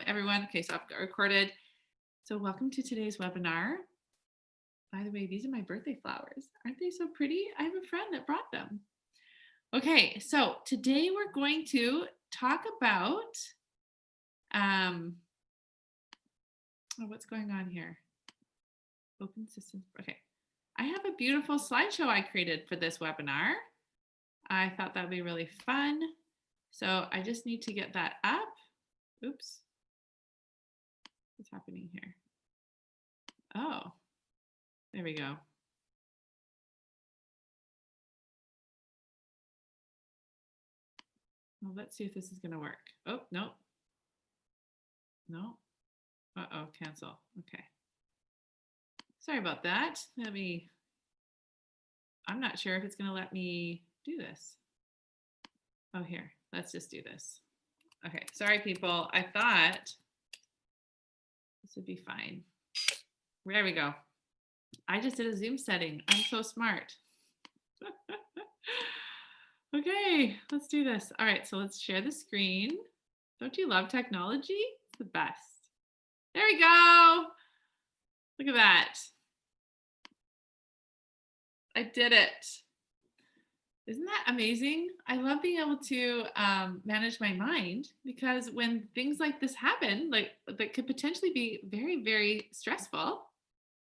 everyone. Okay, so I've got recorded. So welcome to today's webinar. By the way, these are my birthday flowers. Aren't they so pretty? I have a friend that brought them. Okay, so today we're going to talk about what's going on here? Open systems. Okay, I have a beautiful slideshow I created for this webinar. I thought that would be really fun. So I just need to get that up. Oops. What's happening here? Oh, there we go. Well, let's see if this is going to work. Oh, no. No. Uh-oh, cancel. Okay. Sorry about that. I'm not sure if it's going to let me do this. Oh, here. Let's just do this. Okay. Sorry, people. I thought this would be fine. There we go. I just did a Zoom setting. I'm so smart. Okay, let's do this. All right, so let's share the screen. Don't you love technology? It's the best. There we go. Look at that. I did it. Isn't that amazing? I love being able to manage my mind, because when things like this happen, like that could potentially be very, very stressful,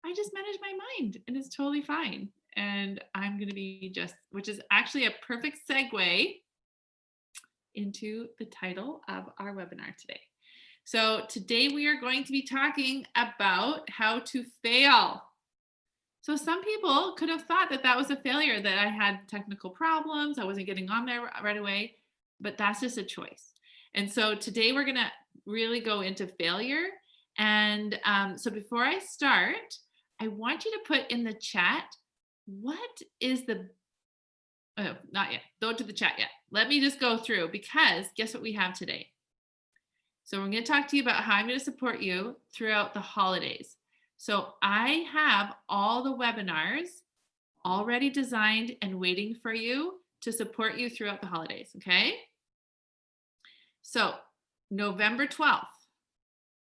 I just manage my mind and it's totally fine. And I'm going to be which is actually a perfect segue into the title of our webinar today. So today we are going to be talking about how to fail. So some people could have thought that that was a failure, that I had technical problems, I wasn't getting on there right away, but that's just a choice. And so today we're going to really go into failure. And so before I start, I want you to put in the chat, what is the, oh, not yet, don't do the chat yet. Let me just go through, because guess what we have today? So we're going to talk to you about how I'm going to support you throughout the holidays. So I have all the webinars already designed and waiting for you to support you throughout the holidays, okay? So November 12th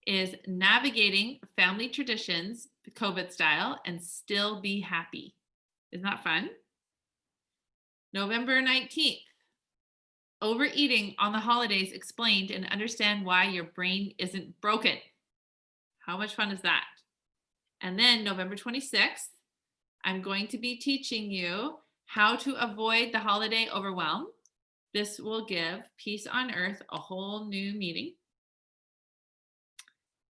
is navigating family traditions, COVID style, and still be happy. Isn't that fun? November 19th, overeating on the holidays explained and understand why your brain isn't broken. How much fun is that? And then November 26th, I'm going to be teaching you how to avoid the holiday overwhelm. This will give Peace on Earth a whole new meaning.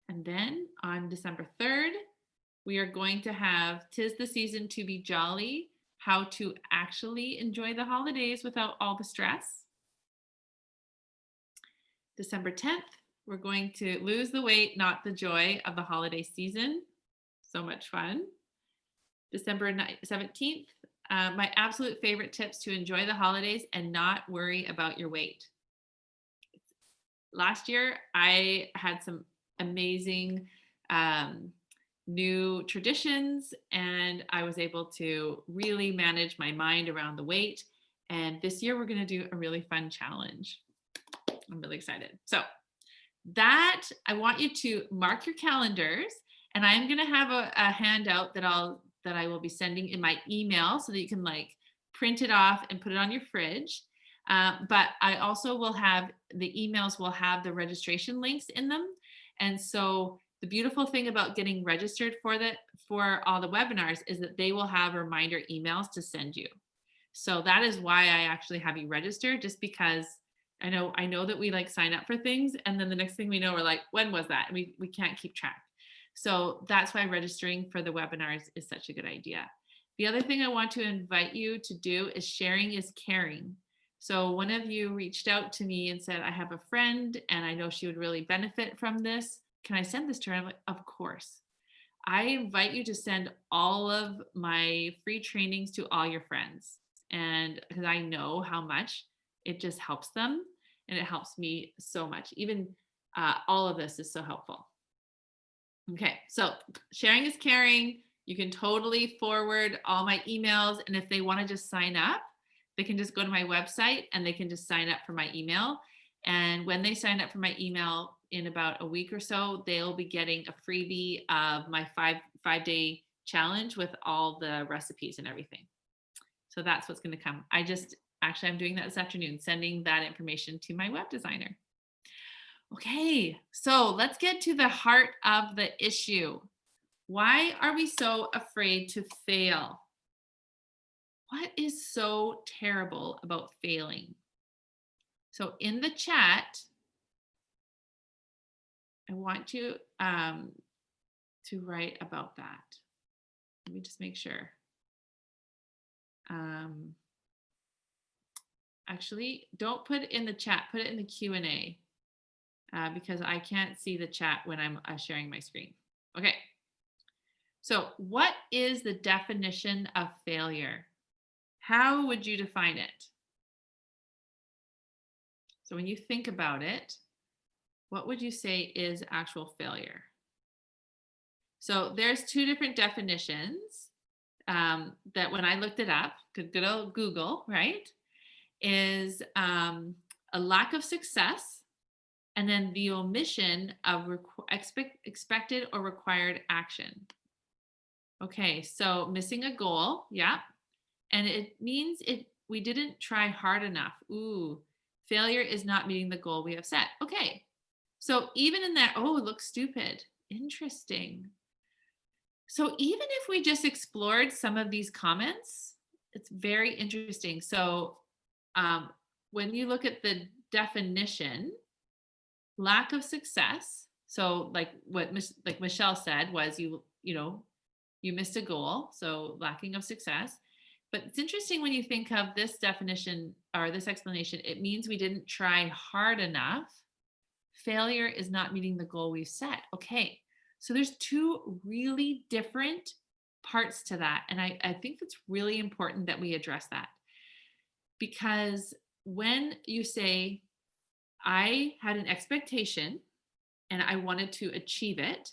And then on December 3rd, we are going to have 'Tis the Season to Be Jolly, how to actually enjoy the holidays without all the stress. December 10th, we're going to lose the weight, not the joy of the holiday season. So much fun. December 17th, my absolute favorite tips to enjoy the holidays and not worry about your weight. Last year, I had some amazing new traditions, and I was able to really manage my mind around the weight. And this year, we're going to do a really fun challenge. I'm really excited. So that, I want you to mark your calendars, and I'm going to have a handout that I will be sending in my email, so that you can like print it off and put it on your fridge. But I also will have the emails will have the registration links in them. And so the beautiful thing about getting registered for all the webinars is that they will have reminder emails to send you. So that is why I actually have you register, just because I know that we like sign up for things, and then the next thing we know, we're like, when was that? And we can't keep track. So that's why registering for the webinars is such a good idea. The other thing I want to invite you to do is sharing is caring. So one of you reached out to me and said, I have a friend and I know she would really benefit from this. Can I send this to her? I'm like, of course. I invite you to send all of my free trainings to all your friends. And because I know how much it just helps them, and it helps me so much. Even all of this is so helpful. Okay, so sharing is caring. You can totally forward all my emails, and if they want to just sign up, they can just go to my website and they can just sign up for my email. And when they sign up for my email, in about a week or so, they'll be getting a freebie of my five-day challenge with all the recipes and everything. So that's what's going to come. I'm doing that this afternoon, sending that information to my web designer. Okay, so let's get to the heart of the issue. Why are we so afraid to fail? What is so terrible about failing? So in the chat, I want you to write about that. Let me just make sure. Actually, don't put it in the chat. Put it in the Q&A because I can't see the chat when I'm sharing my screen. Okay. So what is the definition of failure? How would you define it? So when you think about it, what would you say is actual failure? So there's two different definitions that when I looked it up, good old Google, right, is a lack of success and then the omission of expected or required action. Okay, so missing a goal, yeah. And it means we didn't try hard enough. Ooh, failure is not meeting the goal we have set. Okay, so even in that, oh, it looks stupid. Interesting. So even if we just explored some of these comments, it's very interesting. So when you look at the definition, lack of success. So like what Michelle said was you missed a goal, so lacking of success. But it's interesting when you think of this definition or this explanation, it means we didn't try hard enough. Failure is not meeting the goal we've set. Okay, so there's two really different parts to that. And I think it's really important that we address that. Because when you say, I had an expectation and I wanted to achieve it,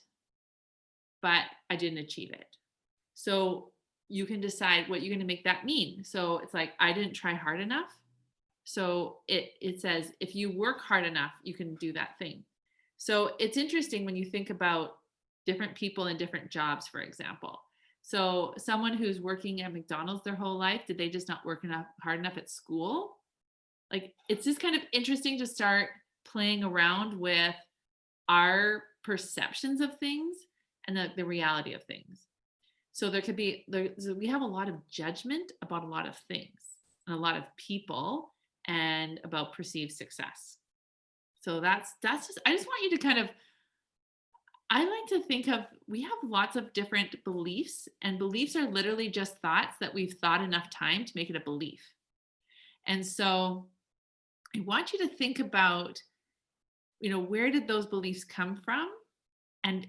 but I didn't achieve it. So you can decide what you're going to make that mean. So it's like, I didn't try hard enough. So it says, if you work hard enough, you can do that thing. So it's interesting when you think about different people in different jobs, for example. So someone who's working at McDonald's their whole life, did they just not work hard enough at school? Like, it's just kind of interesting to start playing around with our perceptions of things and the reality of things. So we have a lot of judgment about a lot of things and a lot of people and about perceived success. So that's just, I just want you to kind of, I like to think of, we have lots of different beliefs, and beliefs are literally just thoughts that we've thought enough time to make it a belief. And so I want you to think about, where did those beliefs come from? And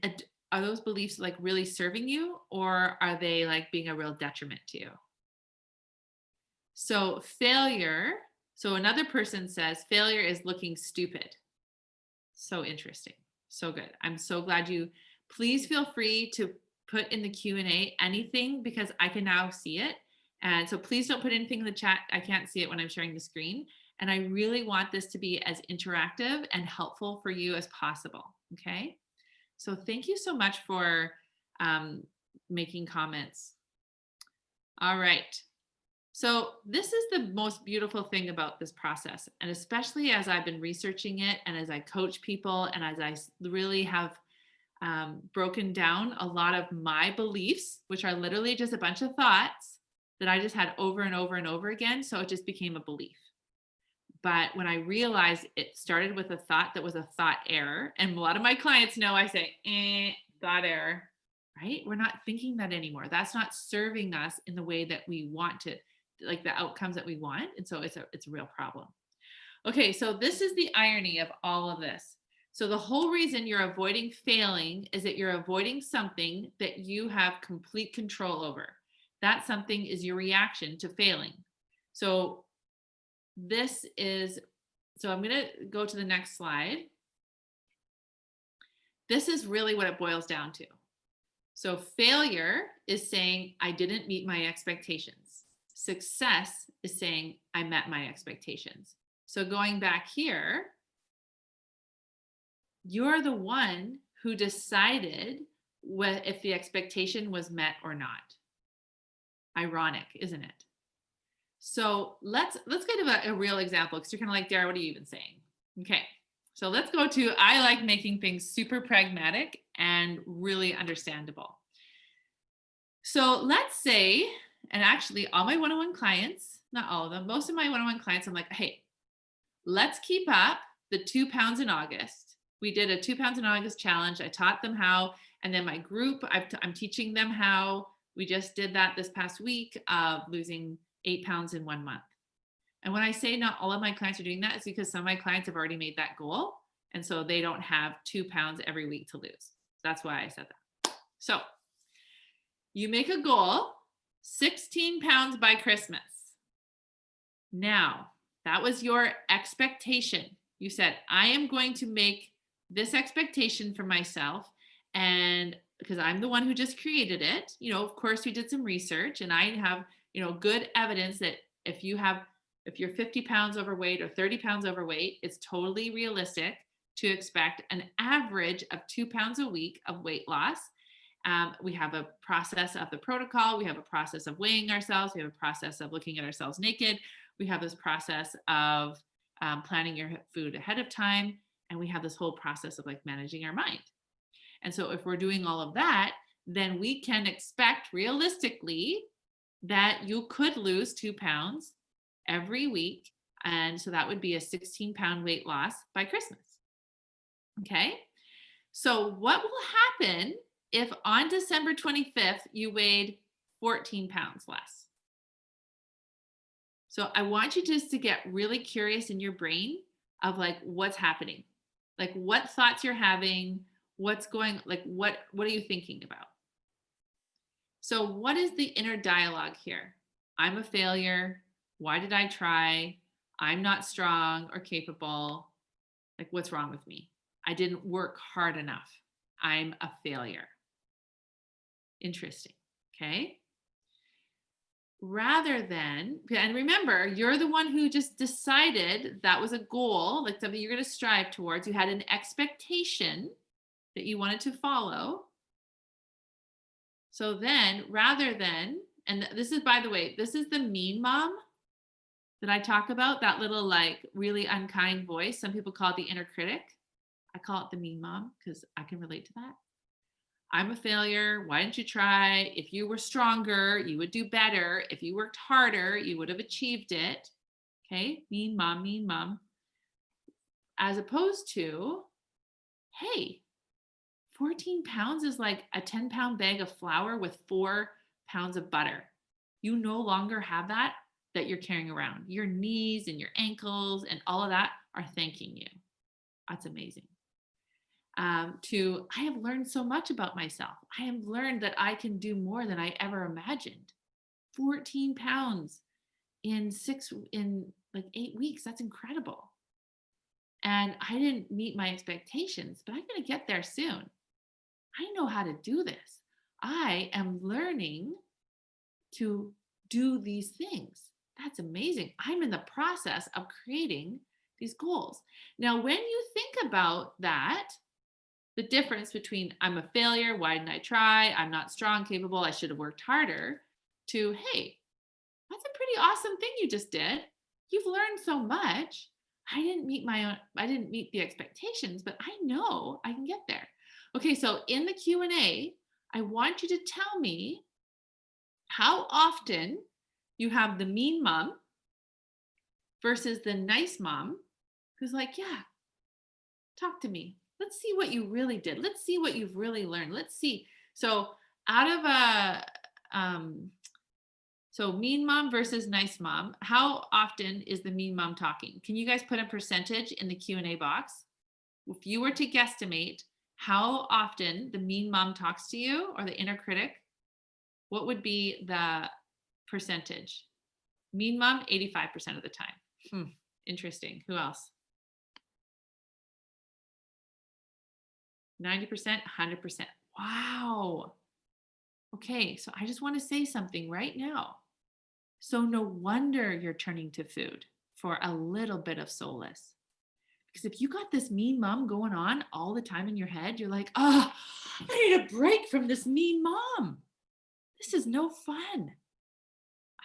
are those beliefs like really serving you, or are they like being a real detriment to you? So failure, so another person says failure is looking stupid. So interesting. So good. I'm so glad please feel free to put in the Q&A anything, because I can now see it. And so please don't put anything in the chat. I can't see it when I'm sharing the screen. And I really want this to be as interactive and helpful for you as possible. Okay. So thank you so much for making comments. All right. So this is the most beautiful thing about this process. And especially as I've been researching it and as I coach people and as I really have broken down a lot of my beliefs, which are literally just a bunch of thoughts that I just had over and over and over again. So it just became a belief. But when I realized it started with a thought that was a thought error, and a lot of my clients know I say, thought error, right? We're not thinking that anymore. That's not serving us in the way that we want to, like the outcomes that we want. And so it's a real problem. Okay, so this is the irony of all of this. So the whole reason you're avoiding failing is that you're avoiding something that you have complete control over. That something is your reaction to failing. So I'm going to go to the next slide. This is really what it boils down to. So failure is saying, I didn't meet my expectations. Success is saying, I met my expectations. So going back here, You're the one who decided if the expectation was met or not. Ironic, isn't it? So let's get a real example, because you're kind of like, Dara, what are you even saying? Okay, so let's go to, I like making things super pragmatic and really understandable. So let's say, and actually all my one-on-one clients, not all of them, most of my one-on-one clients, I'm like, hey, let's keep up the 2 pounds in August. We did a 2 pounds in August challenge. I taught them how, and then my group, I'm teaching them how. We just did that this past week of losing 8 pounds in 1 month. And when I say not all of my clients are doing that, it's because some of my clients have already made that goal. And so they don't have 2 pounds every week to lose. That's why I said that. So you make a goal, 16 pounds by Christmas. Now, that was your expectation. You said, I am going to make this expectation for myself. And because I'm the one who just created it, of course, we did some research, and I have, good evidence that if you're 50 pounds overweight or 30 pounds overweight, it's totally realistic to expect an average of 2 pounds a week of weight loss. We have a process of the protocol. We have a process of weighing ourselves. We have a process of looking at ourselves naked. We have this process of planning your food ahead of time. And we have this whole process of like managing our mind. And so if we're doing all of that, then we can expect realistically that you could lose 2 pounds every week. And so that would be a 16-pound weight loss by Christmas. Okay. So what will happen if on December 25th, you weighed 14 pounds less? So I want you just to get really curious in your brain of like what's happening, like what thoughts you're having, what's going, like what are you thinking about? So what is the inner dialogue here? I'm a failure. Why did I try? I'm not strong or capable. Like, what's wrong with me? I didn't work hard enough. I'm a failure. Interesting. Okay. Rather than, and remember, you're the one who just decided that was a goal, like something you're going to strive towards. You had an expectation that you wanted to follow. So then, rather than, and this is, by the way, this is the mean mom that I talk about, that little like really unkind voice. Some people call it the inner critic. I call it the mean mom because I can relate to that. I'm a failure. Why didn't you try? If you were stronger, you would do better. If you worked harder, you would have achieved it. Okay, mean mom, mean mom. As opposed to, hey, 14 pounds is like a 10-pound bag of flour with 4 pounds of butter. You no longer have that you're carrying around. Your knees and your ankles and all of that are thanking you. That's amazing. I have learned so much about myself. I have learned that I can do more than I ever imagined. 14 pounds in 8 weeks. That's incredible. And I didn't meet my expectations, but I'm going to get there soon. I know how to do this. I am learning to do these things. That's amazing. I'm in the process of creating these goals. Now, when you think about that, the difference between I'm a failure, why didn't I try? I'm not strong, capable, I should have worked harder, to hey, that's a pretty awesome thing you just did. You've learned so much. I didn't meet the expectations, but I know I can get there. Okay, so in the Q&A, I want you to tell me how often you have the mean mom versus the nice mom who's like, yeah, talk to me. Let's see what you really did. Let's see what you've really learned. Let's see. So out of so mean mom versus nice mom, how often is the mean mom talking? Can you guys put a percentage in the Q&A box? If you were to guesstimate how often the mean mom talks to you or the inner critic, what would be the percentage? Mean mom, 85% of the time. Interesting. Who else? 90%, 100%. Wow. Okay, so I just want to say something right now. So no wonder you're turning to food for a little bit of solace, Because if you got this mean mom going on all the time in your head, you're like, oh, I need a break from this mean mom. This is no fun.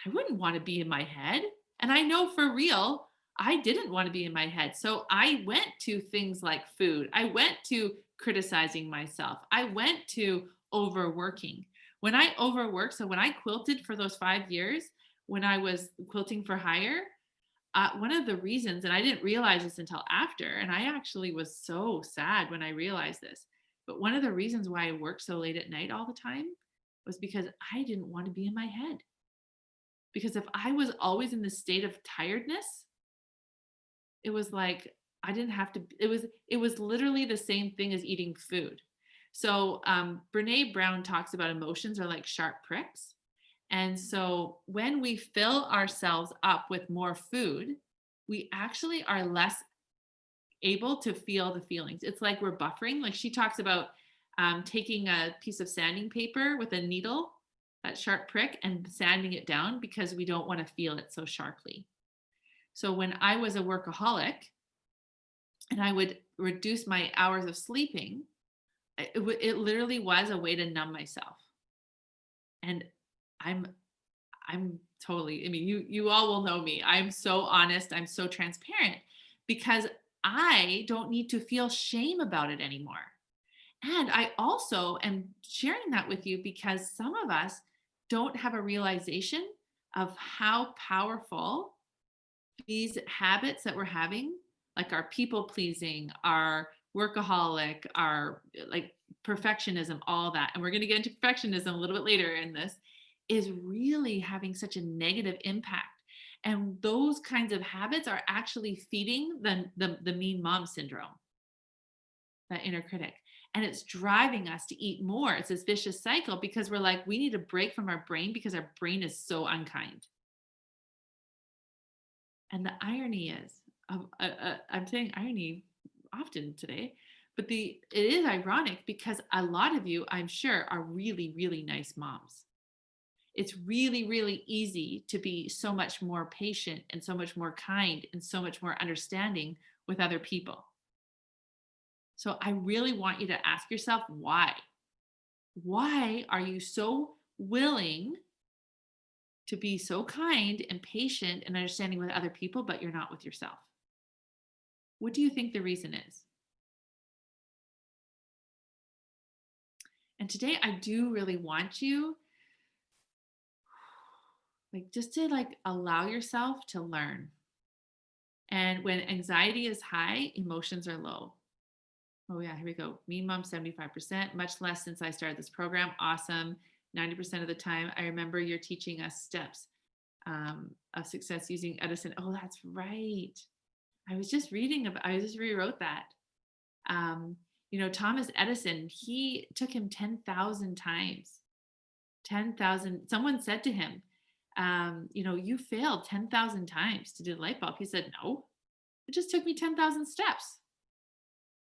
I wouldn't want to be in my head. And I know for real, I didn't want to be in my head. So I went to things like food. I went to criticizing myself. I went to overworking. When I overworked, so when I quilted for those 5 years, when I was quilting for hire, one of the reasons, and I didn't realize this until after, and I actually was so sad when I realized this, but one of the reasons why I worked so late at night all the time was because I didn't want to be in my head. Because if I was always in this state of tiredness, it was like I didn't have to, it was literally the same thing as eating food. So Brene Brown talks about emotions are like sharp pricks. And so when we fill ourselves up with more food, we actually are less able to feel the feelings. It's like we're buffering. Like she talks about taking a piece of sanding paper with a needle, that sharp prick, and sanding it down because we don't want to feel it so sharply. So when I was a workaholic and I would reduce my hours of sleeping, it literally was a way to numb myself. And I'm I'm totally, I mean, you all will know me. I'm so honest, I'm so transparent because I don't need to feel shame about it anymore. And I also am sharing that with you because some of us don't have a realization of how powerful these habits that we're having, like our people pleasing, our workaholic, our like perfectionism, all that. And we're going to get into perfectionism a little bit later in this, is really having such a negative impact. And those kinds of habits are actually feeding the mean mom syndrome, that inner critic. And it's driving us to eat more. It's this vicious cycle because we're like, we need a break from our brain because our brain is so unkind. And the irony is, I'm saying irony often today, but it is ironic because a lot of you, I'm sure, are really, really nice moms. It's really, really easy to be so much more patient and so much more kind and so much more understanding with other people. So I really want you to ask yourself why. Why are you so willing to be so kind and patient and understanding with other people, but you're not with yourself? What do you think the reason is? And today I do really want you like just to like allow yourself to learn. And when anxiety is high, emotions are low. Oh yeah, here we go. Mean mom 75%, much less since I started this program. Awesome. 90% of the time, I remember you're teaching us steps of success using Edison. Oh, that's right. I just rewrote that. Thomas Edison, he took him 10,000 times. 10,000. Someone said to him, you failed 10,000 times to do the light bulb. He said, no, it just took me 10,000 steps.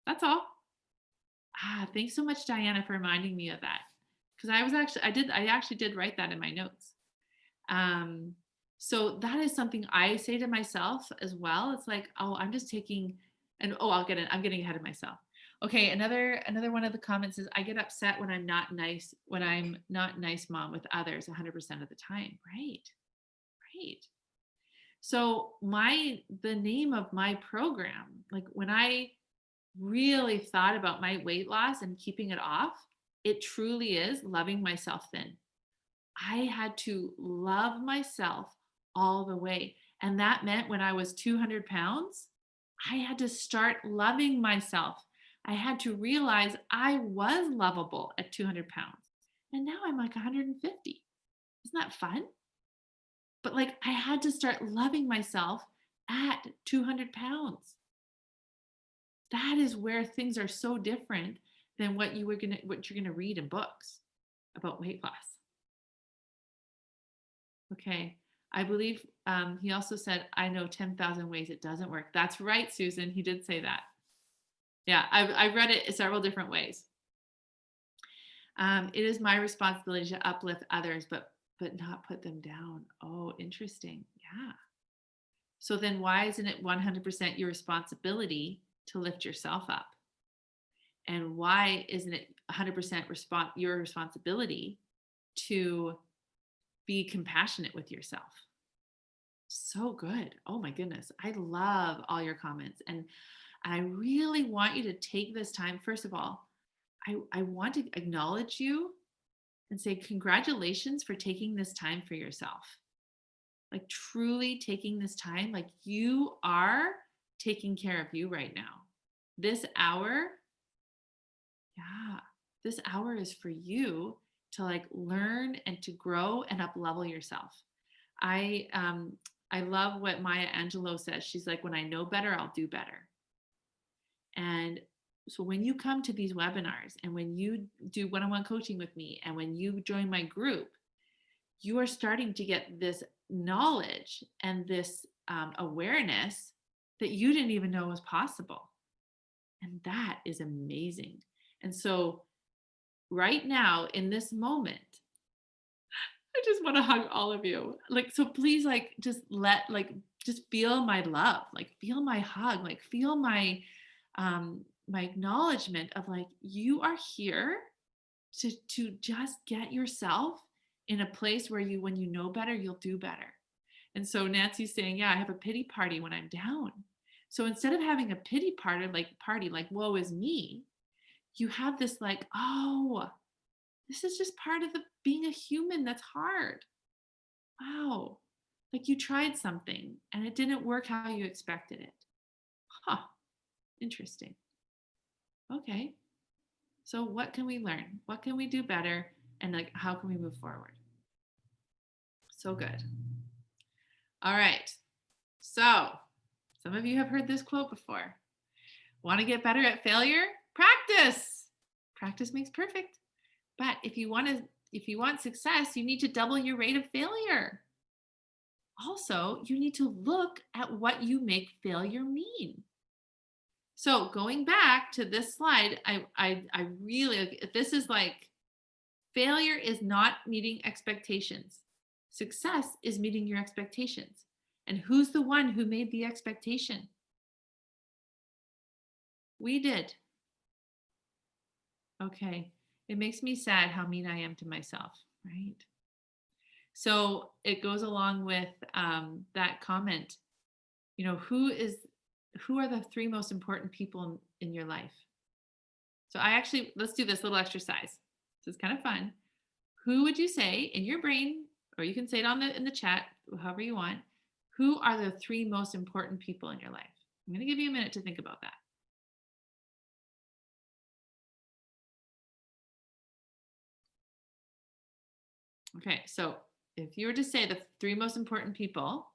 That's all. Thanks so much, Diana, for reminding me of that. Because I actually did write that in my notes. So that is something I say to myself as well. It's like, oh, I'm just taking, and oh, I'm getting ahead of myself. Okay, another one of the comments is I get upset when I'm not nice, mom with others 100% of the time. Right. Right. So the name of my program, like when I really thought about my weight loss and keeping it off, it truly is loving myself thin. I had to love myself all the way. And that meant when I was 200 pounds, I had to start loving myself. I had to realize I was lovable at 200 pounds. And now I'm like 150. Isn't that fun? But like I had to start loving myself at 200 pounds. That is where things are so different than what you're gonna read in books about weight loss. Okay. I believe he also said, I know 10,000 ways it doesn't work. That's right, Susan. He did say that. Yeah, I've read it several different ways. It is my responsibility to uplift others, but not put them down. Oh, interesting. Yeah. So then why isn't it 100% your responsibility to lift yourself up? And why isn't it 100% your responsibility to be compassionate with yourself? So good. Oh my goodness. I love all your comments. And I really want you to take this time. First of all, I want to acknowledge you and say, congratulations for taking this time for yourself. Like, truly taking this time, like, you are taking care of you right now. This hour, yeah, this hour is for you to like learn and to grow and up level yourself. I love what Maya Angelou says. She's like, when I know better, I'll do better. And so when you come to these webinars and when you do one-on-one coaching with me and when you join my group, you are starting to get this knowledge and this awareness that you didn't even know was possible. And that is amazing. And so right now in this moment, I just want to hug all of you. Like, so please, like, just feel my love, like, feel my hug, like, feel my acknowledgement of like, you are here to just get yourself in a place where you, when you know better, you'll do better. And so Nancy's saying, yeah, I have a pity party when I'm down. So instead of having a pity party, like, woe is me, you have this like, oh, this is just part of the being a human. That's hard. Wow. Like, you tried something and it didn't work how you expected it. Huh. Interesting. Okay. So what can we learn? What can we do better? And like, how can we move forward? So good. All right. So some of you have heard this quote before. Want to get better at failure? Practice. Practice makes perfect. But if you want success, you need to double your rate of failure. Also, you need to look at what you make failure mean. So going back to this slide, I really, this is like, failure is not meeting expectations. Success is meeting your expectations. And who's the one who made the expectation? We did. Okay. It makes me sad how mean I am to myself, right? So it goes along with that comment. You know, who are the three most important people in your life? So let's do this little exercise. This is kind of fun. Who would you say in your brain, or you can say it in the chat, however you want, who are the three most important people in your life? I'm going to give you a minute to think about that. Okay, so if you were to say the three most important people,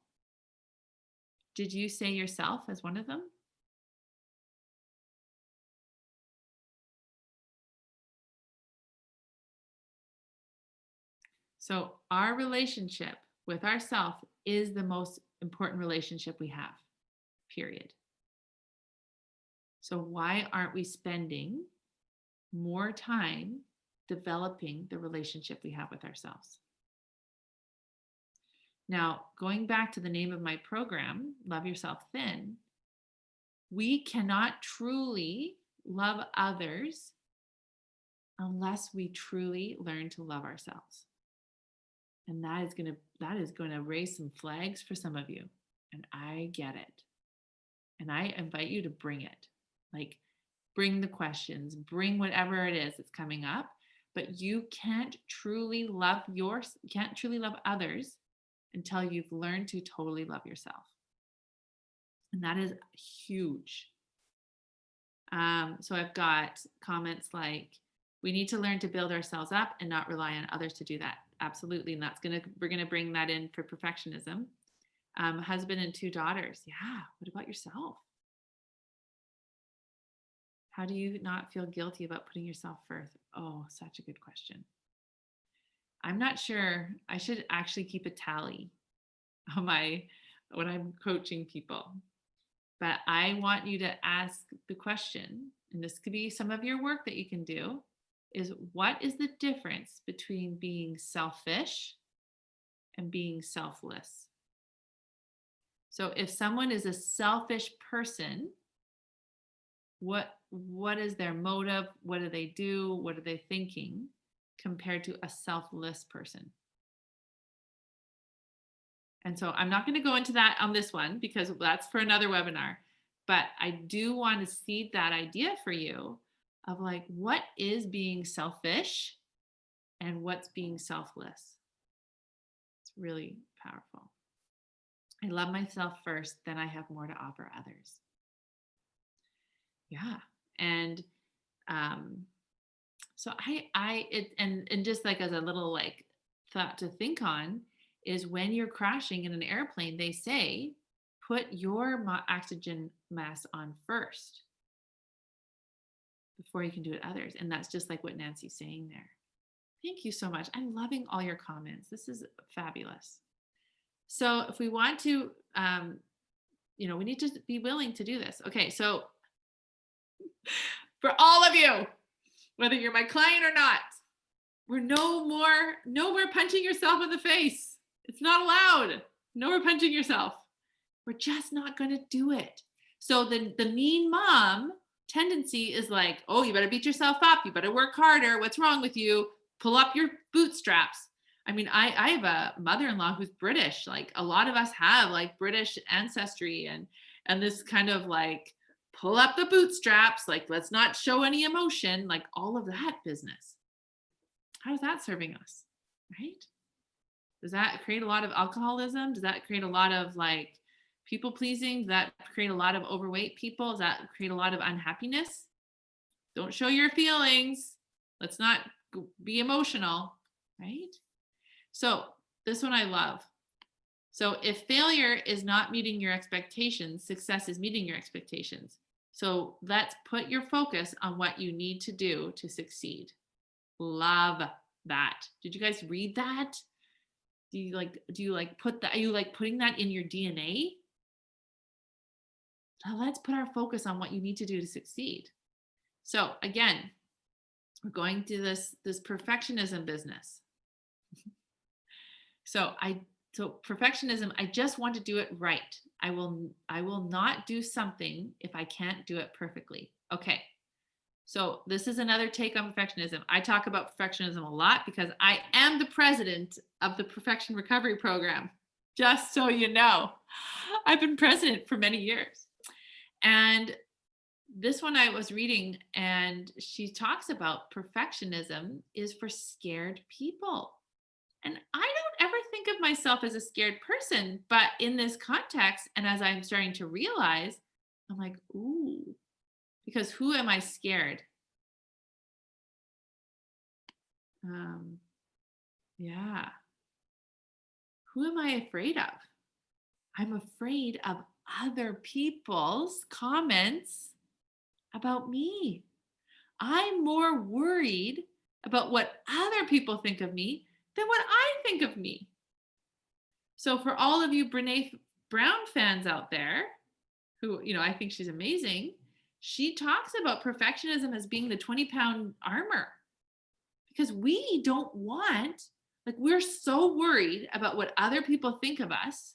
did you say yourself as one of them? So our relationship with ourself is the most important relationship we have, period. So why aren't we spending more time developing the relationship we have with ourselves? Now, going back to the name of my program, Love Yourself Thin, we cannot truly love others unless we truly learn to love ourselves. And that is going to raise some flags for some of you. And I get it. And I invite you to bring it. Like, bring the questions, bring whatever it is that's coming up, but you can't truly love others until you've learned to totally love yourself. And that is huge. So I've got comments like, we need to learn to build ourselves up and not rely on others to do that. Absolutely. And we're going to bring that in for perfectionism. Husband and 2 daughters. Yeah. What about yourself? How do you not feel guilty about putting yourself first? Oh, such a good question. I'm not sure. I should actually keep a tally on when I'm coaching people. But I want you to ask the question, and this could be some of your work that you can do, is what is the difference between being selfish and being selfless? So if someone is a selfish person, what is their motive? What do they do? What are they thinking compared to a selfless person? And so I'm not going to go into that on this one because that's for another webinar. But I do want to seed that idea for you of like, what is being selfish and what's being selfless? It's really powerful. I love myself first, then I have more to offer others. Yeah. And so and just like as a little like thought to think on is when you're crashing in an airplane, they say, put your oxygen mask on first before you can do it others. And that's just like what Nancy's saying there. Thank you so much. I'm loving all your comments. This is fabulous. So if we want to, we need to be willing to do this. Okay, so for all of you, whether you're my client or not, we're no more punching yourself in the face. It's not allowed. No more punching yourself. We're just not going to do it. So the mean mom tendency is like, oh, you better beat yourself up. You better work harder. What's wrong with you? Pull up your bootstraps. I mean, I have a mother-in-law who's British. Like a lot of us have like British ancestry and this kind of like pull up the bootstraps. Like, let's not show any emotion, like all of that business. How's that serving us? Right? Does that create a lot of alcoholism? Does that create a lot of like people pleasing? Does that create a lot of overweight people? Does that create a lot of unhappiness? Don't show your feelings. Let's not be emotional, right? So this one I love. So if failure is not meeting your expectations, success is meeting your expectations. So let's put your focus on what you need to do to succeed. Love that. Did you guys read that? Do you like put that? Are you like putting that in your DNA? Now let's put our focus on what you need to do to succeed. So again, we're going to this perfectionism business. So perfectionism, I just want to do it right. I will not do something if I can't do it perfectly. Okay. So this is another take on perfectionism. I talk about perfectionism a lot because I am the president of the Perfection Recovery Program. Just so you know, I've been president for many years. And this one I was reading, and she talks about perfectionism is for scared people. And I don't ever think of myself as a scared person, but in this context, and as I'm starting to realize, I'm like, ooh, because who am I scared? Yeah. Who am I afraid of? I'm afraid of other people's comments about me. I'm more worried about what other people think of me than what I think of me. So for all of you Brene Brown fans out there, who, I think she's amazing, she talks about perfectionism as being the 20-pound armor. Because we don't want, like, we're so worried about what other people think of us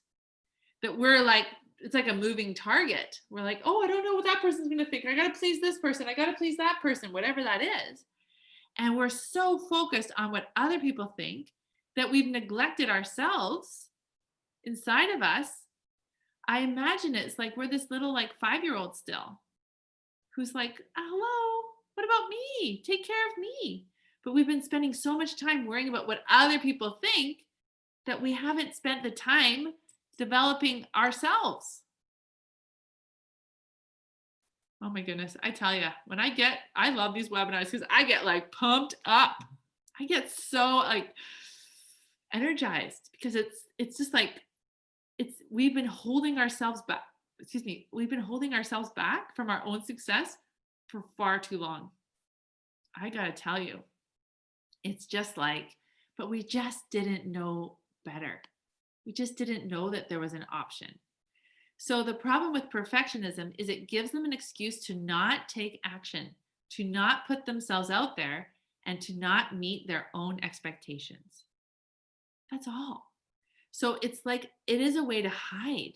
that we're like, it's like a moving target. We're like, oh, I don't know what that person's going to think. I got to please this person. I got to please that person, whatever that is. And we're so focused on what other people think that we've neglected ourselves inside of us. I imagine it's like we're this little like 5-year-old still who's like, hello, what about me? Take care of me. But we've been spending so much time worrying about what other people think that we haven't spent the time developing ourselves. Oh my goodness. I tell you, I love these webinars because I get like pumped up. I get so like energized because it's just like, we've been holding ourselves back. We've been holding ourselves back from our own success for far too long. I got to tell you, it's just like, but we just didn't know better. We just didn't know that there was an option. So the problem with perfectionism is it gives them an excuse to not take action, to not put themselves out there, and to not meet their own expectations. That's all. So it's like, it is a way to hide.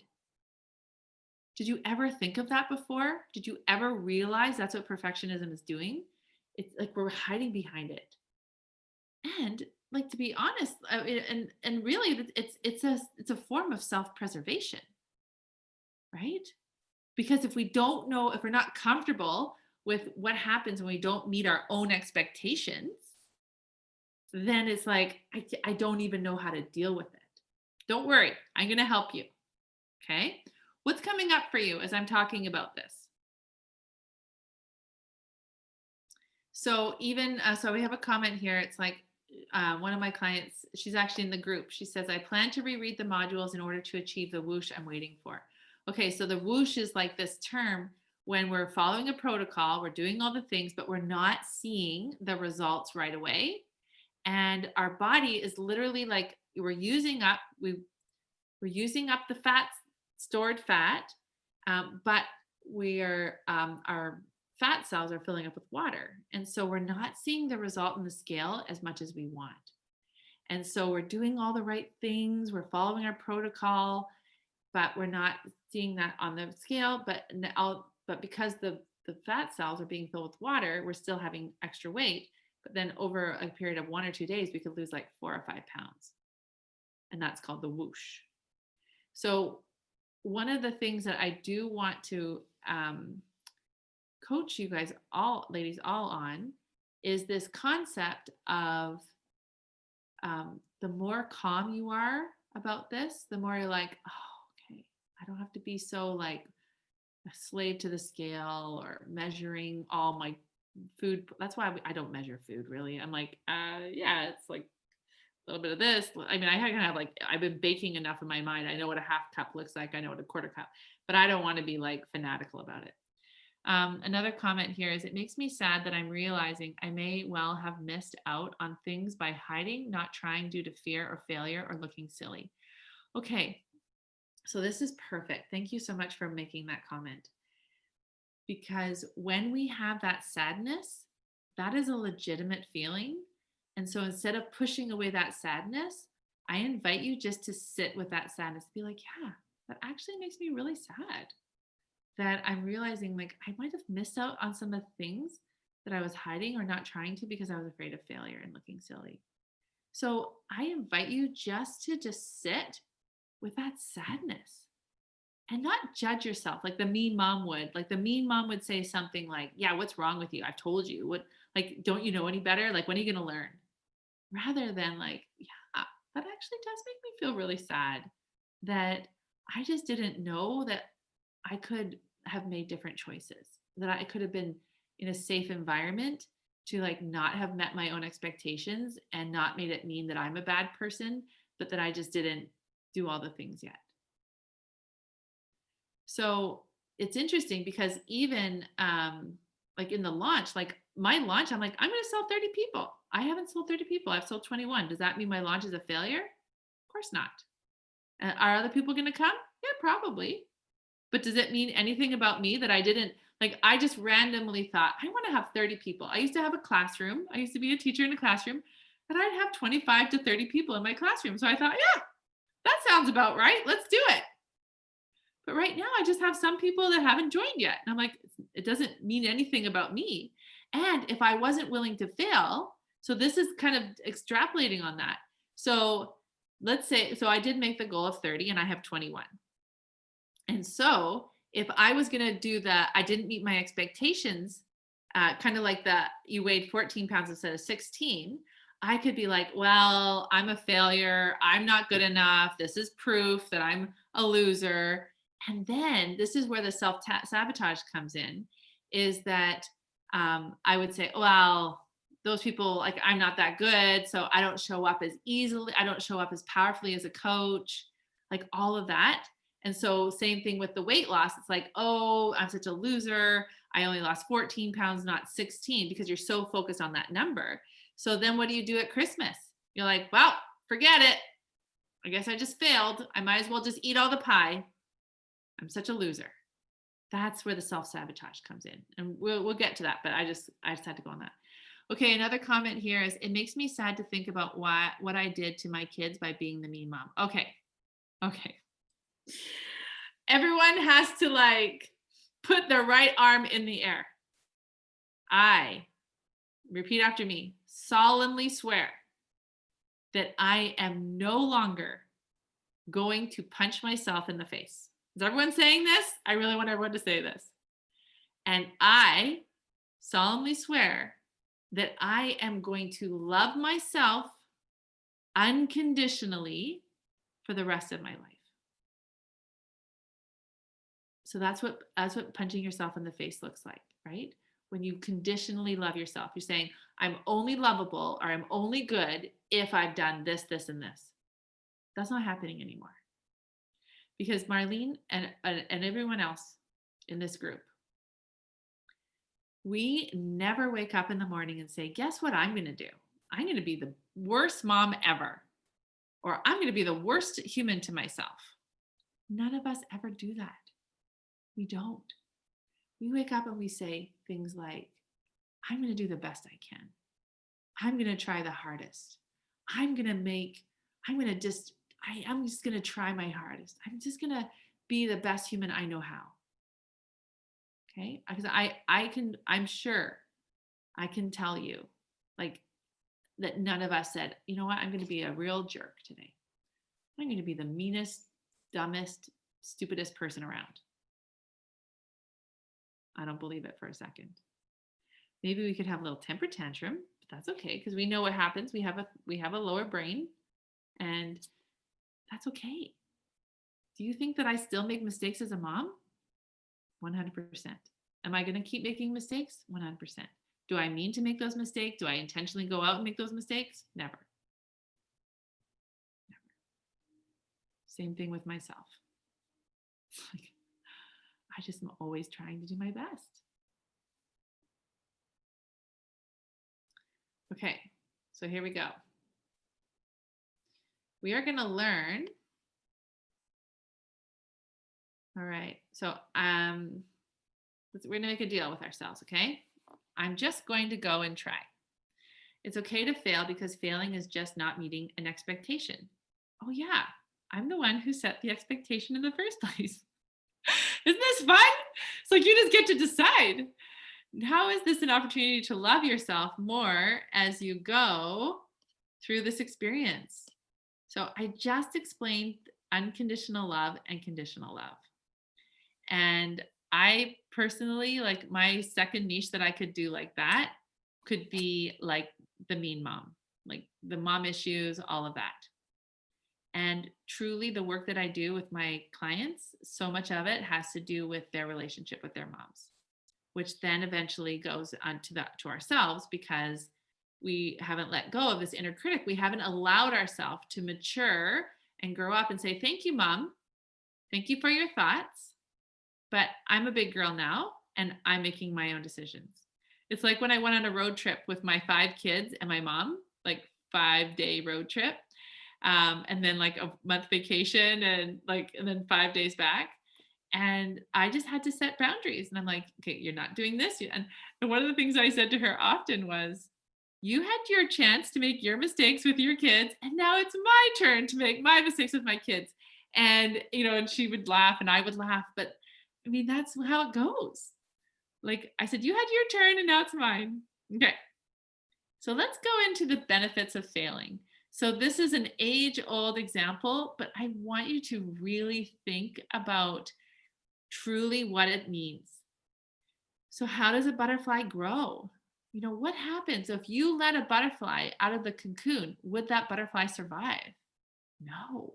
Did you ever think of that before? Did you ever realize that's what perfectionism is doing? It's like we're hiding behind it. And like to be honest, and really it's a form of self-preservation, right? Because if we don't know, if we're not comfortable with what happens when we don't meet our own expectations, then it's like I don't even know how to deal with it. Don't worry, I'm going to help you. Okay. What's coming up for you as I'm talking about this? So even so we have a comment here. It's like one of my clients, she's actually in the group. She says, I plan to reread the modules in order to achieve the whoosh I'm waiting for. Okay, so the whoosh is like this term when we're following a protocol, we're doing all the things, but we're not seeing the results right away. And our body is literally like we're using up the fat, stored fat, but our fat cells are filling up with water. And so we're not seeing the result in the scale as much as we want. And so we're doing all the right things, we're following our protocol, but we're not seeing that on the scale. But because the fat cells are being filled with water, we're still having extra weight. But then over a period of 1 or 2 days, we could lose like 4 or 5 pounds. And that's called the whoosh. So one of the things that I do want to coach you guys all, ladies, all on is this concept of the more calm you are about this, the more you're like, oh, okay, I don't have to be so like a slave to the scale or measuring all my food. That's why I don't measure food really. I'm like, yeah, it's like a little bit of this. I mean, I kind of have like, I've been baking enough in my mind. I know what a half cup looks like. I know what a quarter cup, but I don't want to be like fanatical about it. Another comment here is it makes me sad that I'm realizing I may well have missed out on things by hiding, not trying due to fear or failure or looking silly. Okay, so this is perfect. Thank you so much for making that comment. Because when we have that sadness, that is a legitimate feeling. And so instead of pushing away that sadness, I invite you just to sit with that sadness, be like, yeah, that actually makes me really sad. That I'm realizing like I might have missed out on some of the things that I was hiding or not trying to because I was afraid of failure and looking silly. So I invite you just to sit with that sadness and not judge yourself like the mean mom would. Like the mean mom would say something like, yeah, what's wrong with you? I've told you. What, like, don't you know any better? Like, when are you going to learn? Rather than like, yeah, that actually does make me feel really sad that I just didn't know that I could have made different choices, that I could have been in a safe environment to like not have met my own expectations and not made it mean that I'm a bad person, but that I just didn't do all the things yet. So it's interesting because even like in the launch, like my launch, I'm like, I'm going to sell 30 people. I haven't sold 30 people. I've sold 21. Does that mean my launch is a failure? Of course not. Are other people going to come? Yeah, probably. But does it mean anything about me that I didn't, like, I just randomly thought, I want to have 30 people. I used to have a classroom. I used to be a teacher in a classroom, and I'd have 25 to 30 people in my classroom. So I thought, yeah, that sounds about right. Let's do it. But right now, I just have some people that haven't joined yet. And I'm like, it doesn't mean anything about me. And if I wasn't willing to fail, so this is kind of extrapolating on that. So let's say, so I did make the goal of 30 and I have 21. And so if I was going to do I didn't meet my expectations, kind of like you weighed 14 pounds instead of 16, I could be like, well, I'm a failure. I'm not good enough. This is proof that I'm a loser. And then this is where the self-sabotage comes in, is that I would say, well, those people, like, I'm not that good. So I don't show up as easily. I don't show up as powerfully as a coach, like all of that. And so same thing with the weight loss. It's like, oh, I'm such a loser. I only lost 14 pounds, not 16, because you're so focused on that number. So then what do you do at Christmas? You're like, well, forget it. I guess I just failed. I might as well just eat all the pie. I'm such a loser. That's where the self-sabotage comes in. And we'll get to that, but I just had to go on that. Okay, another comment here is, it makes me sad to think about what I did to my kids by being the mean mom. Okay. Everyone has to like put their right arm in the air. I, repeat after me, solemnly swear that I am no longer going to punch myself in the face. Is everyone saying this? I really want everyone to say this. And I solemnly swear that I am going to love myself unconditionally for the rest of my life. So that's what punching yourself in the face looks like, right? When you conditionally love yourself, you're saying, I'm only lovable or I'm only good if I've done this, this, and this. That's not happening anymore. Because Marlene and everyone else in this group, we never wake up in the morning and say, guess what I'm going to do? I'm going to be the worst mom ever, or I'm going to be the worst human to myself. None of us ever do that. We don't. We wake up and we say things like, I'm going to do the best I can. I'm going to try the hardest. I'm just going to try my hardest. I'm just going to be the best human I know how. Okay? Because I'm sure I can tell you like that none of us said, you know what? I'm going to be a real jerk today. I'm going to be the meanest, dumbest, stupidest person around. I don't believe it for a second. Maybe we could have a little temper tantrum, but that's okay because we know what happens. We have a lower brain, and that's okay. Do you think that I still make mistakes as a mom? 100%. Am I going to keep making mistakes? 100%. Do I mean to make those mistakes? Do I intentionally go out and make those mistakes? Never. Never. Same thing with myself. Like, I just am always trying to do my best. Okay, so here we go. We are going to learn. All right, so we're going to make a deal with ourselves, okay? I'm just going to go and try. It's okay to fail because failing is just not meeting an expectation. Oh yeah, I'm the one who set the expectation in the first place. Isn't this fun? It's like you just get to decide. How is this an opportunity to love yourself more as you go through this experience? So I just explained unconditional love and conditional love. And I personally, like my second niche that I could do like that could be like the mean mom, like the mom issues, all of that. And truly the work that I do with my clients, so much of it has to do with their relationship with their moms, which then eventually goes on to ourselves because we haven't let go of this inner critic. We haven't allowed ourselves to mature and grow up and say, thank you, mom. Thank you for your thoughts. But I'm a big girl now and I'm making my own decisions. It's like when I went on a road trip with my 5 kids and my mom, like 5-day road trip. And then like a month vacation and then 5 days back. And I just had to set boundaries. And I'm like, okay, you're not doing this. And one of the things I said to her often was, you had your chance to make your mistakes with your kids. And now it's my turn to make my mistakes with my kids. And, and she would laugh and I would laugh. But I mean, that's how it goes. Like I said, you had your turn and now it's mine. Okay. So let's go into the benefits of failing. So this is an age-old example, but I want you to really think about truly what it means. So how does a butterfly grow? What happens if you let a butterfly out of the cocoon? Would that butterfly survive? No,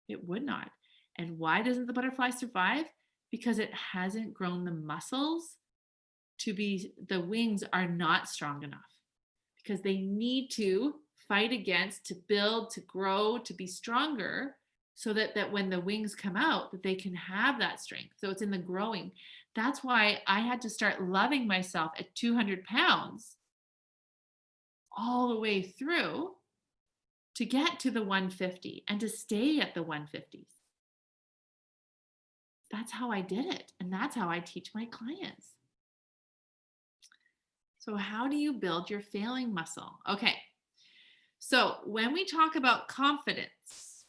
it would not. And why doesn't the butterfly survive? Because it hasn't grown the muscles the wings are not strong enough because they need to fight against, to build, to grow, to be stronger so that when the wings come out, that they can have that strength. So it's in the growing. That's why I had to start loving myself at 200 pounds all the way through to get to the 150 and to stay at the 150s. That's how I did it. And that's how I teach my clients. So how do you build your failing muscle? Okay. So when we talk about confidence,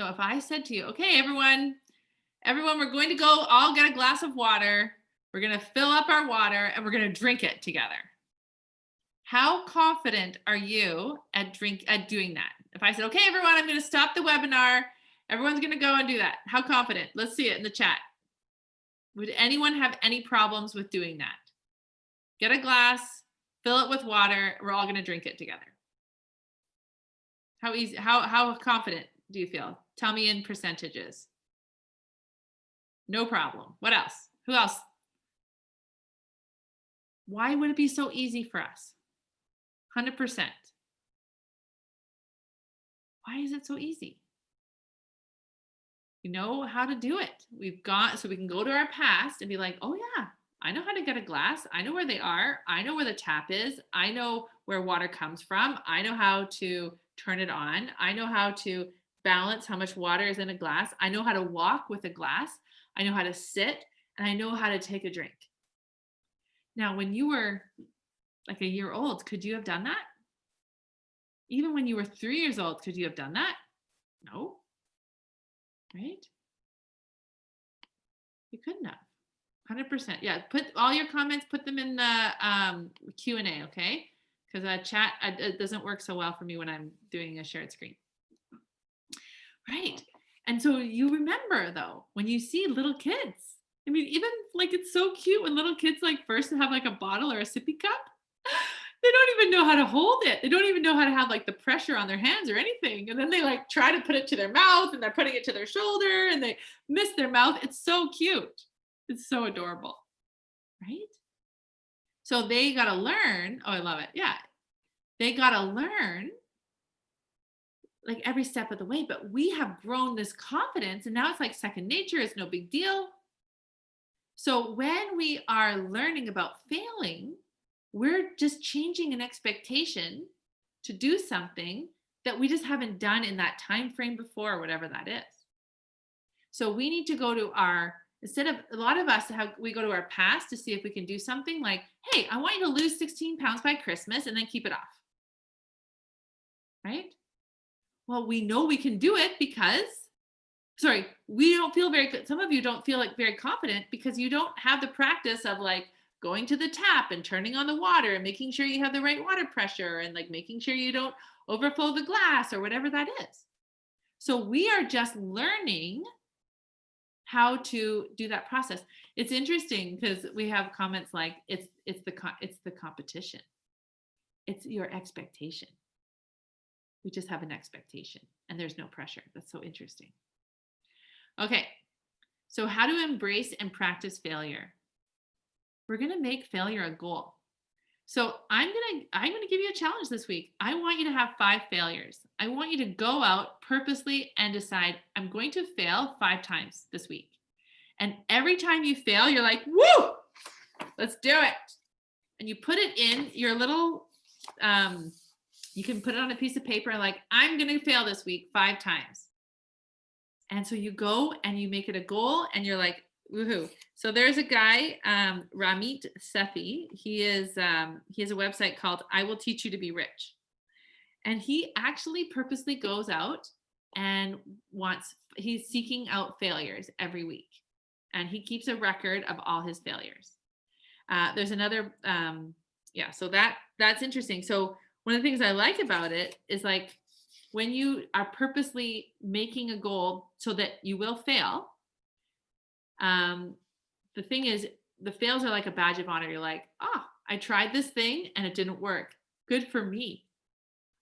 So if I said to you, okay, everyone, we're going to go all get a glass of water. We're going to fill up our water and we're going to drink it together. How confident are you at doing that? If I said, okay, everyone, I'm going to stop the webinar. Everyone's going to go and do that. How confident? Let's see it in the chat. Would anyone have any problems with doing that? Get a glass, fill it with water. We're all going to drink it together. How easy, how confident do you feel? Tell me in percentages. No problem. What else? Who else? Why would it be so easy for us? 100%. Why is it so easy? You know how to do it. So we can go to our past and be like, oh yeah, I know how to get a glass. I know where they are. I know where the tap is. I know where water comes from. I know how to turn it on. I know how to balance how much water is in a glass. I know how to walk with a glass. I know how to sit, and I know how to take a drink. Now, when you were like a year old, could you have done that? Even when you were 3 years old, could you have done that? No. Right? You couldn't have. 100%. Yeah. Put all your comments, put them in the Q&A, okay? Because chat, it doesn't work so well for me when I'm doing a shared screen. Right. And so you remember, though, when you see little kids, I mean, even like it's so cute when little kids like first have like a bottle or a sippy cup. They don't even know how to hold it. They don't even know how to have like the pressure on their hands or anything. And then they like try to put it to their mouth and they're putting it to their shoulder and they miss their mouth. It's so cute. It's so adorable. Right? So they got to learn. Oh, I love it. Yeah. They got to learn like every step of the way. But we have grown this confidence and now it's like second nature. It's no big deal. So when we are learning about failing, we're just changing an expectation to do something that we just haven't done in that time frame before, or whatever that is. So we need to go to instead of a lot of us, we go to our past to see if we can do something like, hey, I want you to lose 16 pounds by Christmas and then keep it off. Right? Well, we know we can do it because, we don't feel very good. Some of you don't feel like very confident because you don't have the practice of like going to the tap and turning on the water and making sure you have the right water pressure and like making sure you don't overflow the glass or whatever that is. So we are just learning how to do that process. It's interesting because we have comments like it's the competition. It's your expectation. We just have an expectation and there's no pressure. That's so interesting. Okay. So how to embrace and practice failure. We're going to make failure a goal. So I'm going to give you a challenge this week. I want you to have 5 failures. I want you to go out purposely and decide I'm going to fail 5 times this week. And every time you fail, you're like, woo, let's do it. And you put it in your little, you can put it on a piece of paper like, I'm going to fail this week 5 times. And so you go and you make it a goal and you're like, woohoo. So there's a guy, Ramit Sethi. He has a website called I Will Teach You to Be Rich. And he actually purposely goes out and he's seeking out failures every week. And he keeps a record of all his failures. There's another, so that's interesting. So one of the things I like about it is like when you are purposely making a goal so that you will fail, the thing is, the fails are like a badge of honor. You're like, I tried this thing and it didn't work. Good for me.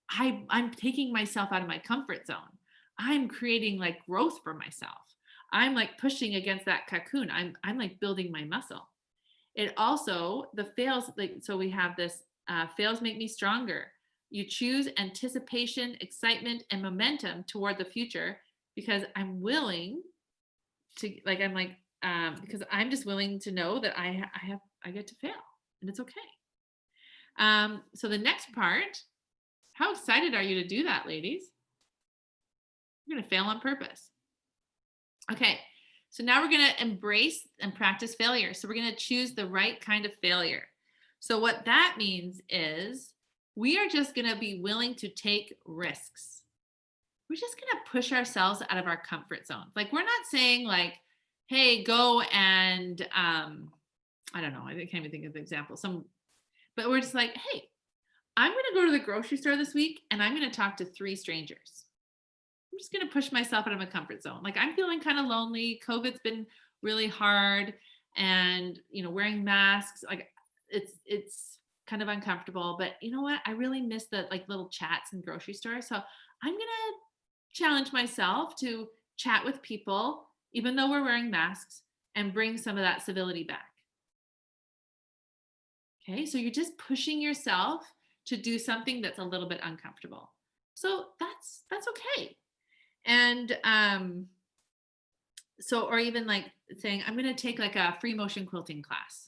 I'm taking myself out of my comfort zone. I'm creating like growth for myself. I'm like pushing against that cocoon. I'm like building my muscle. It also, the fails, like, so we have this, fails make me stronger. You choose anticipation, excitement, and momentum toward the future because I'm willing to, like, because I'm just willing to know that I get to fail and it's okay. So the next part, how excited are you to do that, ladies? You're going to fail on purpose. Okay. So now we're going to embrace and practice failure. So we're going to choose the right kind of failure. So what that means is we are just going to be willing to take risks. we're just going to push ourselves out of our comfort zone. Like, we're not saying like, hey, go and I don't know, I can't even think of the example. But we're just like, hey, I'm going to go to the grocery store this week and I'm going to talk to 3 strangers. I'm just going to push myself out of my comfort zone. Like, I'm feeling kind of lonely. COVID's been really hard, and wearing masks, like it's kind of uncomfortable, but you know what? I really miss the like little chats in grocery stores. So I'm going to challenge myself to chat with people even though we're wearing masks and bring some of that civility back. Okay? So you're just pushing yourself to do something that's a little bit uncomfortable. So that's okay. And so, or even like saying, I'm going to take like a free motion quilting class.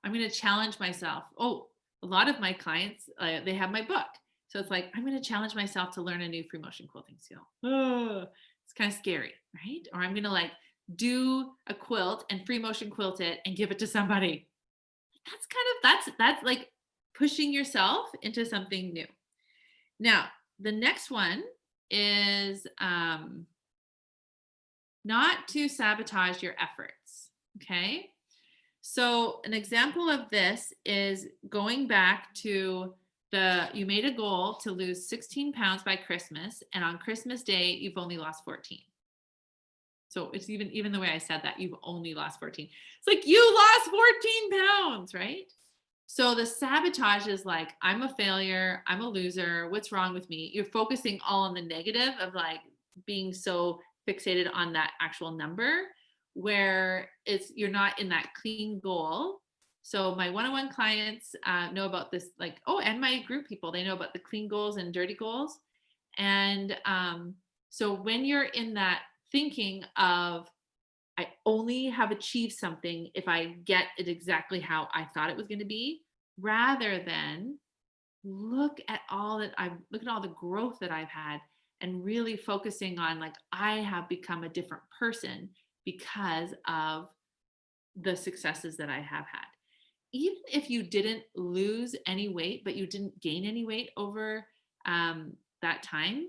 I'm going to challenge myself. Oh, a lot of my clients, they have my book. So it's like, I'm going to challenge myself to learn a new free motion quilting skill. Oh, it's kind of scary, right? Or I'm going to like do a quilt and free motion quilt it and give it to somebody. That's like pushing yourself into something new. Now, the next one is not to sabotage your efforts. Okay. So, an example of this is going back to you made a goal to lose 16 pounds by Christmas, and on Christmas Day, you've only lost 14. So, it's even the way I said that, you've only lost 14. It's like you lost 14 pounds, right? So the sabotage is like, I'm a failure, I'm a loser, what's wrong with me? You're focusing all on the negative of like being so fixated on that actual number, where you're not in that clean goal. So my one-on-one clients know about this, like, and my group people, they know about the clean goals and dirty goals. And so when you're in that thinking of, I only have achieved something if I get it exactly how I thought it was going to be, rather than look at all the growth that I've had, and really focusing on like, I have become a different person because of the successes that I have had. Even if you didn't lose any weight, but you didn't gain any weight over that time,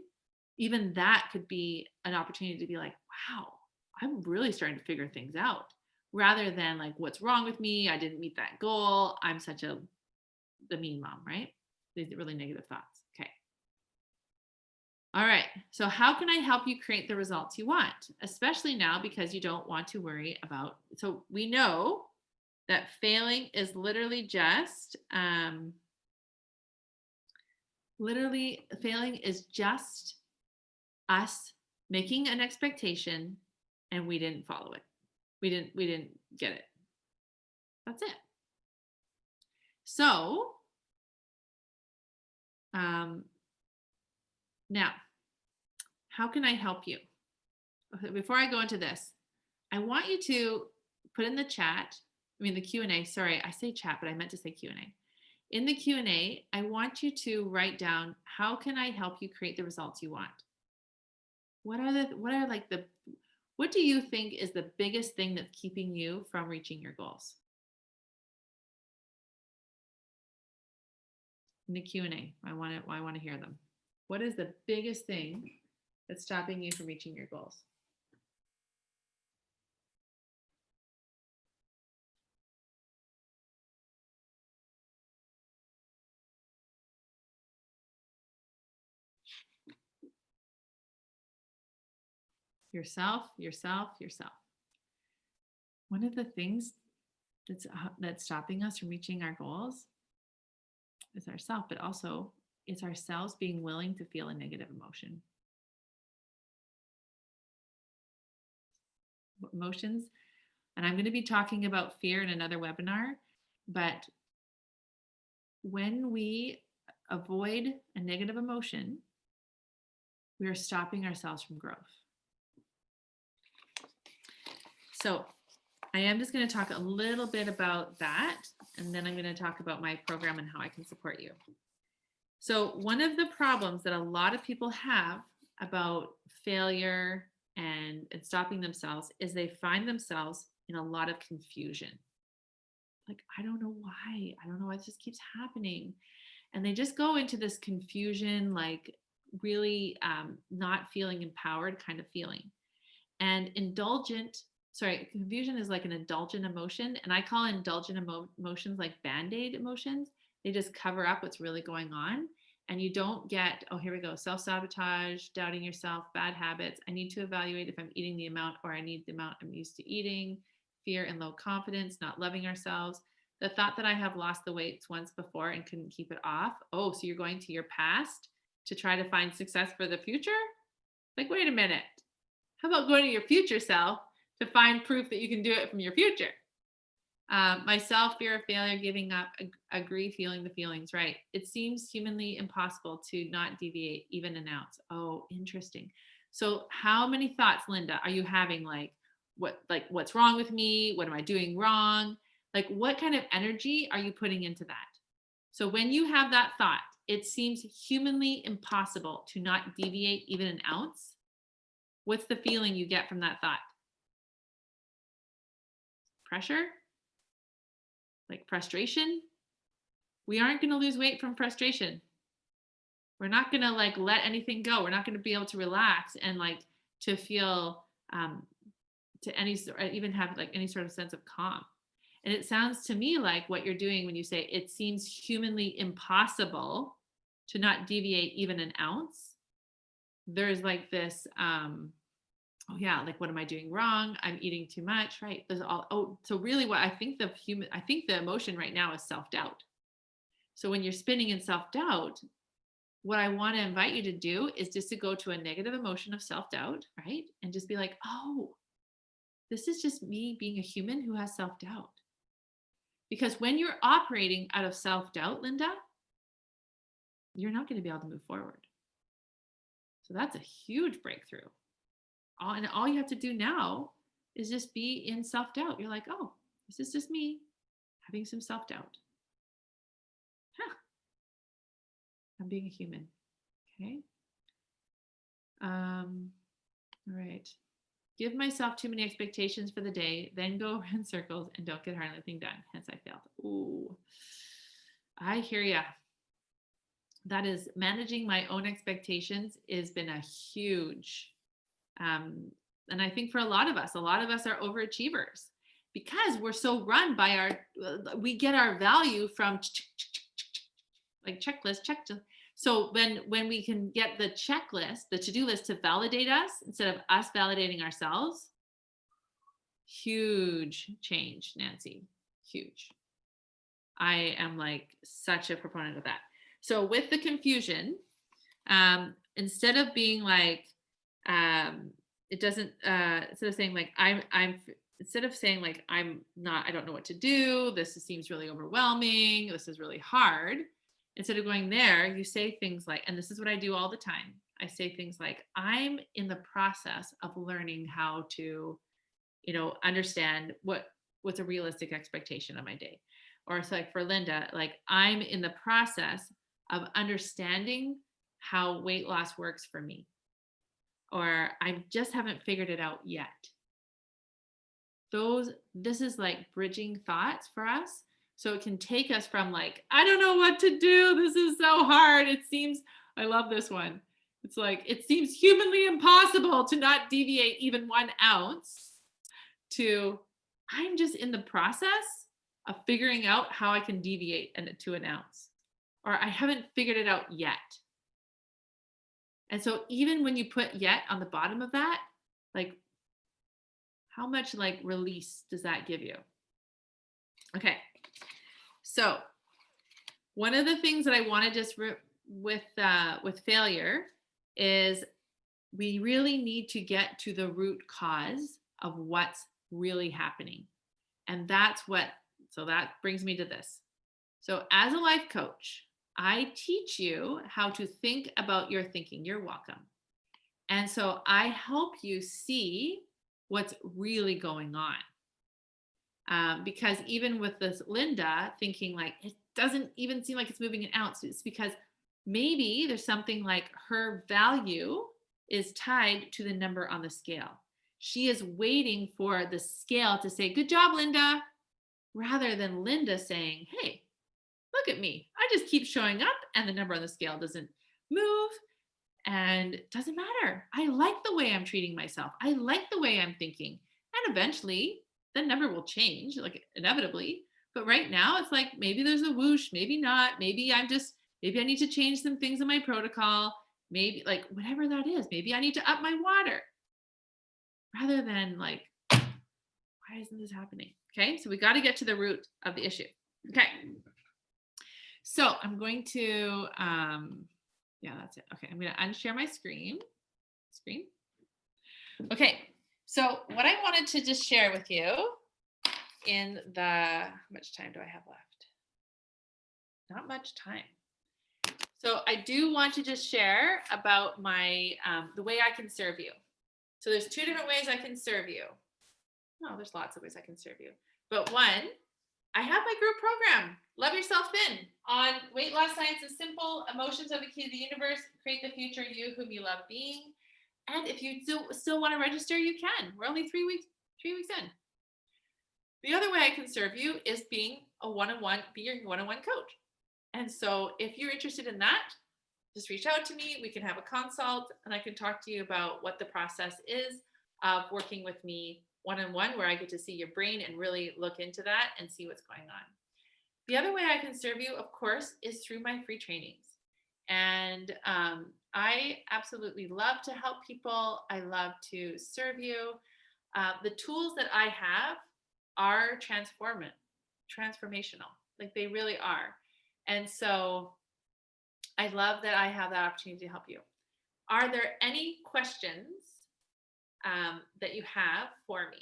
even that could be an opportunity to be like, wow, I'm really starting to figure things out, rather than like, what's wrong with me? I didn't meet that goal. I'm such the mean mom, right? These really negative thoughts. Okay. All right. So how can I help you create the results you want? Especially now, because you don't want to worry about, so we know that failing is literally just, failing is just us making an expectation and we didn't follow it. We didn't get it. That's it. So, now, how can I help you? Before I go into this, I want you to put in the the Q&A. Sorry, I say chat, but I meant to say Q&A. In the Q&A, I want you to write down, how can I help you create the results you want? What do you think is the biggest thing that's keeping you from reaching your goals? In the Q&A, I want to hear them. What is the biggest thing that's stopping you from reaching your goals? Yourself. One of the things that's stopping us from reaching our goals is ourself, but also it's ourselves being willing to feel a negative emotion. Emotions, and I'm going to be talking about fear in another webinar, but when we avoid a negative emotion, we are stopping ourselves from growth. So I am just going to talk a little bit about that, and then I'm going to talk about my program and how I can support you. So one of the problems that a lot of people have about failure and stopping themselves is they find themselves in a lot of confusion. Like, I don't know why. I don't know why it just keeps happening. And they just go into this confusion, like, really not feeling empowered kind of feeling. And confusion is like an indulgent emotion. And I call indulgent emotions like band-aid emotions. They just cover up what's really going on. And you don't get, oh, here we go, self-sabotage, doubting yourself, bad habits. I need to evaluate if I'm eating the amount or I need the amount I'm used to eating, fear and low confidence, not loving ourselves. The thought that I have lost the weight once before and couldn't keep it off. Oh, so you're going to your past to try to find success for the future? Like, wait a minute. How about going to your future self to find proof that you can do it from your future? Myself, fear of failure, giving up, agree, feeling the feelings, right? It seems humanly impossible to not deviate even an ounce. Oh, interesting. So how many thoughts, Linda, are you having? Like what's wrong with me? What am I doing wrong? Like, what kind of energy are you putting into that? So when you have that thought, it seems humanly impossible to not deviate even an ounce. What's the feeling you get from that thought? Pressure? Like frustration? We aren't going to lose weight from frustration. We're not going to like let anything go. We're not going to be able to relax and like to feel to any even have like any sort of sense of calm. And it sounds to me like what you're doing when you say it seems humanly impossible to not deviate even an ounce. There's like this oh yeah, like what am I doing wrong? I'm eating too much, right? There's all, oh, so really what I think the emotion right now is self-doubt. So when you're spinning in self-doubt, what I want to invite you to do is just to go to a negative emotion of self-doubt, right? And just be like, oh, this is just me being a human who has self-doubt. Because when you're operating out of self-doubt, Linda, you're not going to be able to move forward. So that's a huge breakthrough. And all you have to do now is just be in self-doubt. You're like, oh, this is just me having some self-doubt. Huh. I'm being a human. Okay. All right. Give myself too many expectations for the day, then go around circles and don't get anything done. Hence I failed. Ooh, I hear ya. That is, managing my own expectations has been a huge, and I think for a lot of us are overachievers because we're so run by we get our value from like checklist, check. So when we can get the checklist, the to-do list to validate us instead of us validating ourselves, huge change, Nancy, huge. I am like such a proponent of that. So with the confusion, instead of being like, it doesn't, instead of saying like, instead of saying like, I don't know what to do. This seems really overwhelming. This is really hard. Instead of going there, you say things like, and this is what I do all the time. I say things like, I'm in the process of learning how to, understand what's a realistic expectation of my day. Or it's like for Linda, like I'm in the process of understanding how weight loss works for me. Or I just haven't figured it out yet. This is like bridging thoughts for us. So it can take us from like, I don't know what to do. This is so hard. I love this one. It's like, it seems humanly impossible to not deviate even 1 ounce to, I'm just in the process of figuring out how I can deviate to 1 ounce, or I haven't figured it out yet. And so even when you put yet on the bottom of that, like how much like release does that give you? Okay. So one of the things that I want to just with failure is we really need to get to the root cause of what's really happening. And so that brings me to this. So as a life coach, I teach you how to think about your thinking. You're welcome. And so I help you see what's really going on. Because even with this Linda thinking like, it doesn't even seem like it's moving an ounce. It's because maybe there's something like her value is tied to the number on the scale. She is waiting for the scale to say, good job, Linda, rather than Linda saying, hey, look at me. I just keep showing up and the number on the scale doesn't move. And it doesn't matter. I like the way I'm treating myself. I like the way I'm thinking. And eventually, the number will change, like inevitably. But right now, it's like maybe there's a whoosh, maybe not. Maybe maybe I need to change some things in my protocol. Maybe like whatever that is. Maybe I need to up my water rather than like, why isn't this happening? Okay. So we got to get to the root of the issue. Okay. So I'm going to, yeah, that's it. Okay. I'm going to unshare my screen. Okay. So what I wanted to just share with you how much time do I have left? Not much time. So I do want to just share about the way I can serve you. So there's 2 different ways I can serve you. No, there's lots of ways I can serve you. But one, I have my group program, Love Yourself Thin, on weight loss science is simple, emotions are the key to the universe, create the future you whom you love being. And if you still want to register, you can. We're only 3 weeks in. The other way I can serve you is being your one-on-one coach. And so if you're interested in that, just reach out to me. We can have a consult and I can talk to you about what the process is of working with me one-on-one, where I get to see your brain and really look into that and see what's going on. The other way I can serve you, of course, is through my free trainings. And I absolutely love to help people. I love to serve you. The tools that I have are transformational. Like they really are. And so I love that I have that opportunity to help you. Are there any questions that you have for me?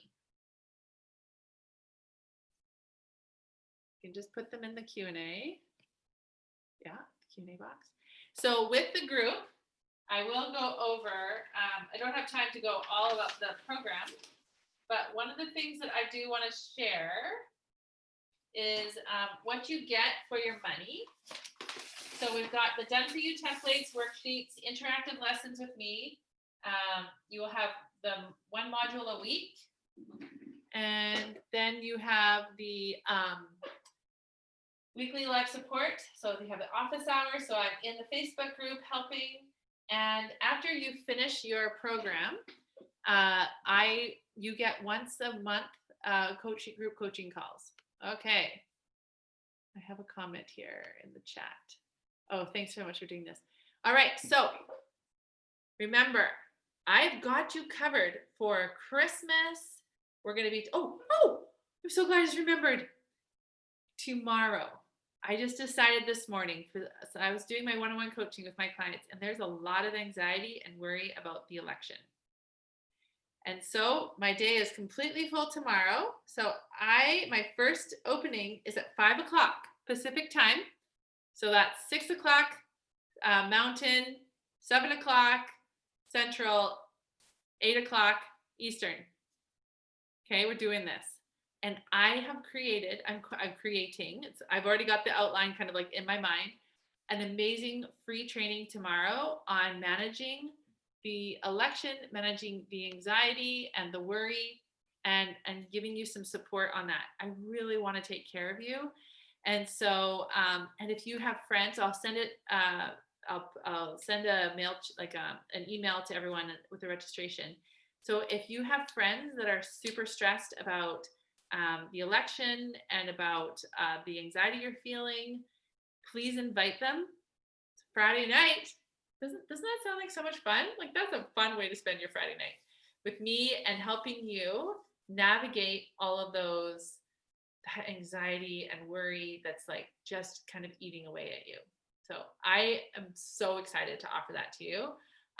You can just put them in the Q&A. Yeah, the Q&A box. So with the group, I will go over, I don't have time to go all about the program, but one of the things that I do want to share is what you get for your money. So we've got the done for you templates, worksheets, interactive lessons with me. You will have the 1 module a week. And then you have the weekly live support. So we have the office hours. So I'm in the Facebook group helping. And after you finish your program, you get once a month group coaching calls. Okay. I have a comment here in the chat. Oh, thanks so much for doing this. All right. So remember, I've got you covered for Christmas. We're going to be, oh, I'm so glad I just remembered. Tomorrow, I just decided this morning, so I was doing my one-on-one coaching with my clients, and there's a lot of anxiety and worry about the election. And so my day is completely full tomorrow. So my first opening is at 5 o'clock Pacific time. So that's 6 o'clock Mountain, 7 o'clock Central, 8 o'clock Eastern. Okay, we're doing this. And I'm creating, I've already got the outline kind of like in my mind, an amazing free training tomorrow on managing the election, managing the anxiety and the worry, and giving you some support on that. I really want to take care of you. And so, and if you have friends, I'll send it, I'll send a mail, an email to everyone with the registration. So if you have friends that are super stressed about the election and about the anxiety you're feeling, please invite them. It's Friday night. Doesn't that sound like so much fun? Like that's a fun way to spend your Friday night with me and helping you navigate all of that anxiety and worry that's like just kind of eating away at you. So I am so excited to offer that to you.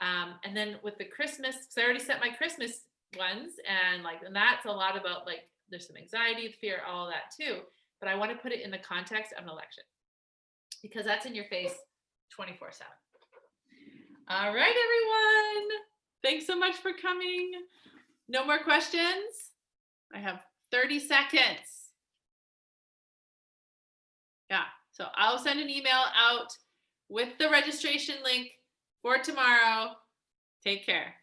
And then with the Christmas, because I already set my Christmas ones, and that's a lot about like there's some anxiety, fear, all of that too. But I want to put it in the context of an election because that's in your face 24/7. All right, everyone. Thanks so much for coming. No more questions? I have 30 seconds. Yeah, so I'll send an email out with the registration link for tomorrow. Take care.